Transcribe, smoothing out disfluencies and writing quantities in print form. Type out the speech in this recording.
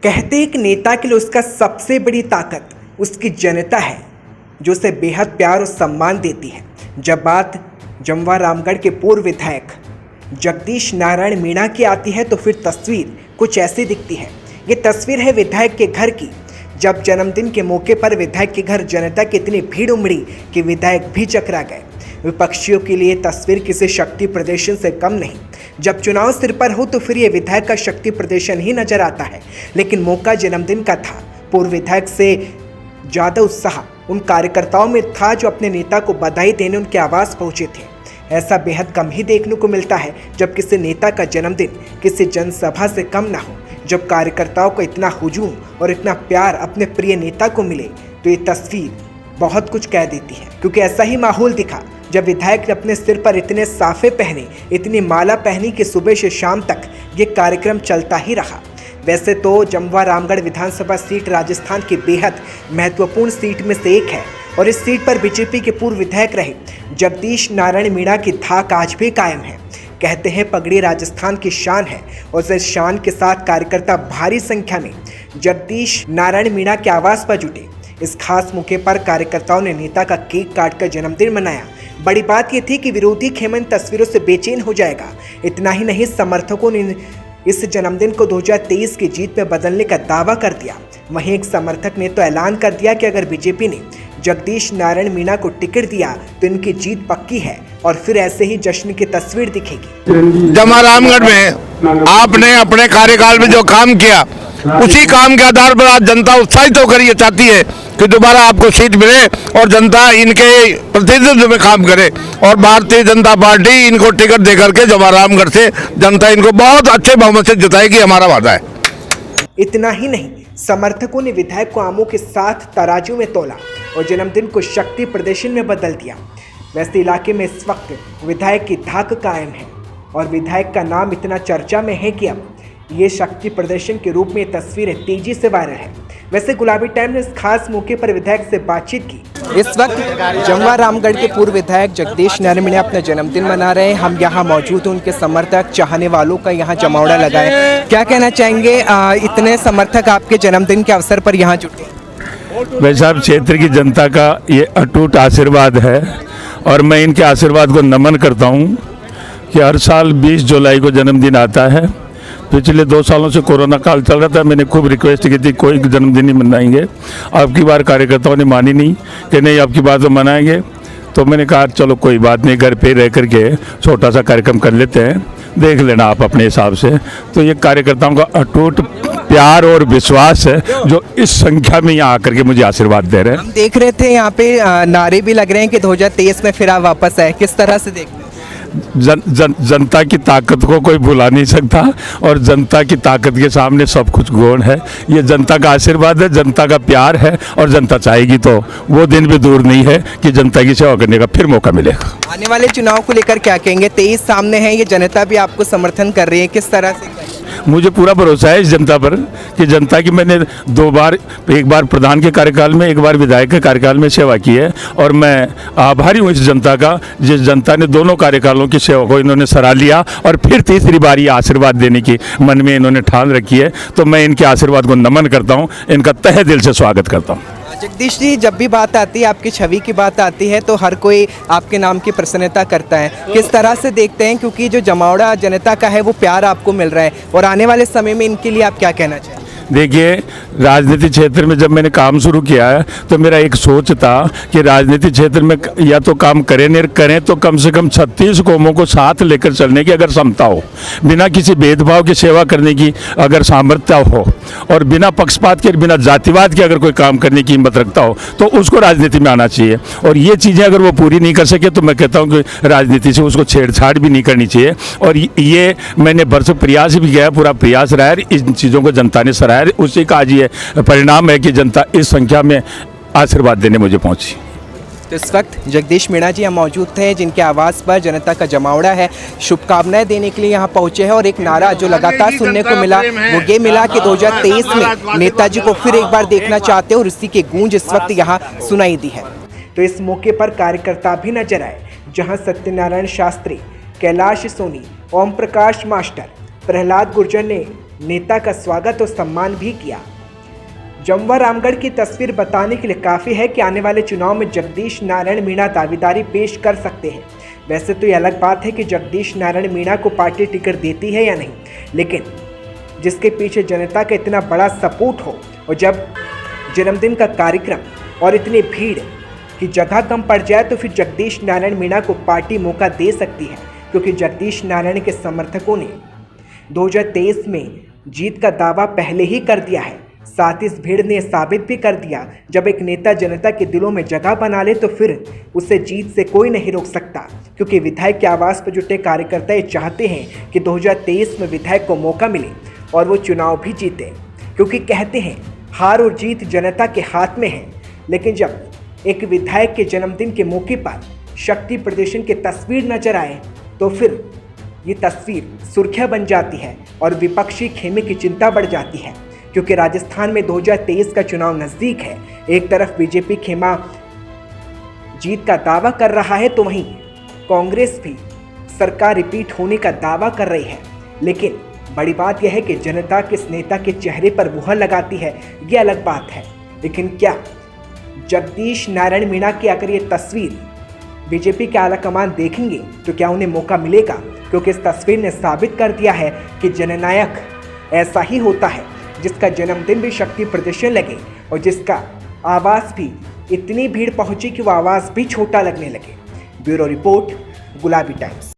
कहते हैं कि नेता के लिए उसका सबसे बड़ी ताकत उसकी जनता है, जो उसे बेहद प्यार और सम्मान देती है। जब बात जमवा रामगढ़ के पूर्व विधायक जगदीश नारायण मीणा की आती है तो फिर तस्वीर कुछ ऐसी दिखती है। ये तस्वीर है विधायक के घर की, जब जन्मदिन के मौके पर विधायक के घर जनता की इतनी भीड़ उमड़ी कि विधायक भी चकरा गए। विपक्षियों के लिए तस्वीर किसी शक्ति प्रदर्शन से कम नहीं। जब चुनाव सिर पर हो तो फिर ये विधायक का शक्ति प्रदर्शन ही नजर आता है, लेकिन मौका जन्मदिन का था। पूर्व विधायक से ज़्यादा उत्साह उन कार्यकर्ताओं में था जो अपने नेता को बधाई देने उनके आवास पहुंचे थे। ऐसा बेहद कम ही देखने को मिलता है जब किसी नेता का जन्मदिन किसी जनसभा से कम ना हो। जब कार्यकर्ताओं को इतना हुजूम और इतना प्यार अपने प्रिय नेता को मिले तो ये तस्वीर बहुत कुछ कह देती है, क्योंकि ऐसा ही माहौल दिखा जब विधायक ने अपने सिर पर इतने साफे पहने, इतनी माला पहनी कि सुबह से शाम तक ये कार्यक्रम चलता ही रहा। वैसे तो जमवा रामगढ़ विधानसभा सीट राजस्थान की बेहद महत्वपूर्ण सीट में से एक है और इस सीट पर बीजेपी के पूर्व विधायक रहे जगदीश नारायण मीणा की धाक आज भी कायम है। कहते हैं पगड़ी राजस्थान की शान है और इस शान के साथ कार्यकर्ता भारी संख्या में जगदीश नारायण मीणा के आवास पर जुटे। इस खास मौके पर कार्यकर्ताओं ने नेता का केक काटकर जन्मदिन मनाया। बड़ी बात यह थी कि विरोधी खेमन तस्वीरों से बेचैन हो जाएगा। इतना ही नहीं, समर्थकों ने इस जन्मदिन को 2023 की जीत में बदलने का दावा कर दिया। वहीं एक समर्थक ने तो ऐलान कर दिया कि अगर बीजेपी ने जगदीश नारायण मीणा को टिकट दिया तो इनकी जीत पक्की है और फिर ऐसे ही जश्न की तस्वीर दिखेगी। जमवा रामगढ़ में आपने अपने कार्यकाल में जो काम किया, उसी काम के आधार पर आज जनता उत्साहित होकर ये चाहती है कि दोबारा आपको सीट मिले और जनता इनके प्रतिनिधित्व में काम करे और भारतीय जनता पार्टी इनको टिकट देकर के जमवा रामगढ़ से जनता इनको बहुत अच्छे बहुमत से जिताएगी, हमारा वादा है। इतना ही नहीं, समर्थकों ने विधायक को आमों के साथ तराजू में तोला और जन्मदिन को शक्ति प्रदर्शन में बदल दिया। वैसे इलाके में इस वक्त विधायक की धाक कायम है और विधायक का नाम इतना चर्चा में है कि अब ये शक्ति प्रदर्शन के रूप में तस्वीरें तेजी से वायरल है। वैसे गुलाबी टाइम ने इस खास मौके पर विधायक से बातचीत की। इस वक्त जमवा रामगढ़ के पूर्व विधायक जगदीश नारायण मीणा अपना जन्मदिन मना रहे हैं। हम यहाँ मौजूद हैं, उनके समर्थक चाहने वालों का यहाँ जमावड़ा लगा है। क्या कहना चाहेंगे, इतने समर्थक आपके जन्मदिन के अवसर पर यहाँ जुटे? भाई साहब, क्षेत्र की जनता का ये अटूट आशीर्वाद है और मैं इनके आशीर्वाद को नमन करता हूँ कि हर साल 20 जुलाई को जन्मदिन आता है। पिछले 2 सालों से कोरोना काल चल रहा था, मैंने खूब रिक्वेस्ट की थी कोई जन्मदिन नहीं मनाएंगे। अब की बार कार्यकर्ताओं ने मानी नहीं कि नहीं अब की बार तो मनाएंगे, तो मैंने कहा चलो कोई बात नहीं, घर पे रह करके छोटा सा कार्यक्रम कर लेते हैं, देख लेना आप अपने हिसाब से। तो ये कार्यकर्ताओं का अटूट प्यार और विश्वास है जो इस संख्या में यहाँ आकर के मुझे आशीर्वाद दे रहे हैं। हम देख रहे थे यहाँ पे नारे भी लग रहे हैं कि 2023 में फिर आप वापस आए, किस तरह से देखते हैं? जनता की ताकत को कोई भुला नहीं सकता और जनता की ताकत के सामने सब कुछ गौण है। ये जनता का आशीर्वाद है, जनता का प्यार है और जनता चाहेगी तो वो दिन भी दूर नहीं है कि जनता की सेवा करने का फिर मौका मिलेगा। आने वाले चुनाव को लेकर क्या कहेंगे? 23 सामने है, ये जनता भी आपको समर्थन कर रही है, किस तरह से? मुझे पूरा भरोसा है इस जनता पर कि जनता की मैंने 2 बार, एक बार प्रधान के कार्यकाल में, एक बार विधायक के कार्यकाल में सेवा की है और मैं आभारी हूँ इस जनता का, जिस जनता ने दोनों कार्यकालों की सेवा को इन्होंने सराह लिया और फिर तीसरी बार ये आशीर्वाद देने की मन में इन्होंने ठान रखी है। तो मैं इनके आशीर्वाद को नमन करता हूँ, इनका तहे दिल से स्वागत करता हूँ। जगदीश जी, जब भी बात आती है, आपकी छवि की बात आती है तो हर कोई आपके नाम की प्रसन्नता करता है। किस तरह से देखते हैं, क्योंकि जो जमावड़ा जनता का है वो प्यार आपको मिल रहा है और आने वाले समय में इनके लिए आप क्या कहना चाहेंगे? देखिए, राजनीति क्षेत्र में जब मैंने काम शुरू किया है तो मेरा एक सोच था कि राजनीति क्षेत्र में या तो काम करें नहीं करें तो कम से कम 36 कौमों को साथ लेकर चलने की अगर क्षमता हो, बिना किसी भेदभाव की सेवा करने की अगर सामर्थ्य हो और बिना पक्षपात के, बिना जातिवाद के अगर कोई काम करने की हिम्मत रखता हो तो उसको राजनीति में आना चाहिए। और ये चीज़ें अगर वो पूरी नहीं कर सके तो मैं कहता हूँ कि राजनीति से उसको छेड़छाड़ भी नहीं करनी चाहिए। और ये मैंने बरसों प्रयास भी किया है, पूरा प्रयास रहा है, इन चीज़ों को जनता ने सराहा, उसी का आज ये परिणाम है कि जनता इस संख्या में आशीर्वाद देने मुझे पहुंची। तो इस वक्त जगदीश मीणा जी यहाँ मौजूद थे, जिनके आवास पर जनता का जमावड़ा है, शुभकामनाएं देने के लिए यहाँ पहुंचे हैं और एक नारा जो लगातार सुनने को मिला वो ये मिला कि 2023 में नेताजी को फिर एक बार देखना चाहते हैं और इसी की गूंज इस वक्त यहाँ सुनाई दी है। तो इस मौके पर कार्यकर्ता भी नजर आए, जहाँ सत्यनारायण शास्त्री, कैलाश सोनी, ओम प्रकाश मास्टर, प्रहलाद गुर्जर ने नेता का स्वागत और सम्मान भी किया। जमवा रामगढ़ की तस्वीर बताने के लिए काफ़ी है कि आने वाले चुनाव में जगदीश नारायण मीणा दावेदारी पेश कर सकते हैं। वैसे तो ये अलग बात है कि जगदीश नारायण मीणा को पार्टी टिकट देती है या नहीं, लेकिन जिसके पीछे जनता का इतना बड़ा सपोर्ट हो और जब जन्मदिन का कार्यक्रम और इतनी भीड़ की जगह कम पड़ जाए तो फिर जगदीश नारायण मीणा को पार्टी मौका दे सकती है, क्योंकि जगदीश नारायण के समर्थकों ने 2023 में जीत का दावा पहले ही कर दिया है। साथ ही इस भीड़ ने साबित भी कर दिया, जब एक नेता जनता के दिलों में जगह बना ले तो फिर उसे जीत से कोई नहीं रोक सकता, क्योंकि विधायक के आवास पर जुटे कार्यकर्ता ये चाहते हैं कि 2023 में विधायक को मौका मिले और वो चुनाव भी जीते, क्योंकि कहते हैं हार और जीत जनता के हाथ में है। लेकिन जब एक विधायक के जन्मदिन के मौके पर शक्ति प्रदर्शन की तस्वीर नजर आए तो फिर ये तस्वीर सुर्खियां बन जाती है और विपक्षी खेमे की चिंता बढ़ जाती है, क्योंकि राजस्थान में 2023 का चुनाव नज़दीक है। एक तरफ बीजेपी खेमा जीत का दावा कर रहा है तो वहीं कांग्रेस भी सरकार रिपीट होने का दावा कर रही है। लेकिन बड़ी बात यह है कि जनता किस नेता के चेहरे पर मुहर लगाती है ये अलग बात है। लेकिन क्या जगदीश नारायण मीणा की अगर ये तस्वीर बीजेपी के आला कमान देखेंगे तो क्या उन्हें मौका मिलेगा? क्योंकि इस तस्वीर ने साबित कर दिया है कि जननायक ऐसा ही होता है जिसका जन्मदिन भी शक्ति प्रदर्शन लगे और जिसका आवाज़ भी इतनी भीड़ पहुंची कि वो आवाज़ भी छोटा लगने लगे। ब्यूरो रिपोर्ट, गुलाबी टाइम्स।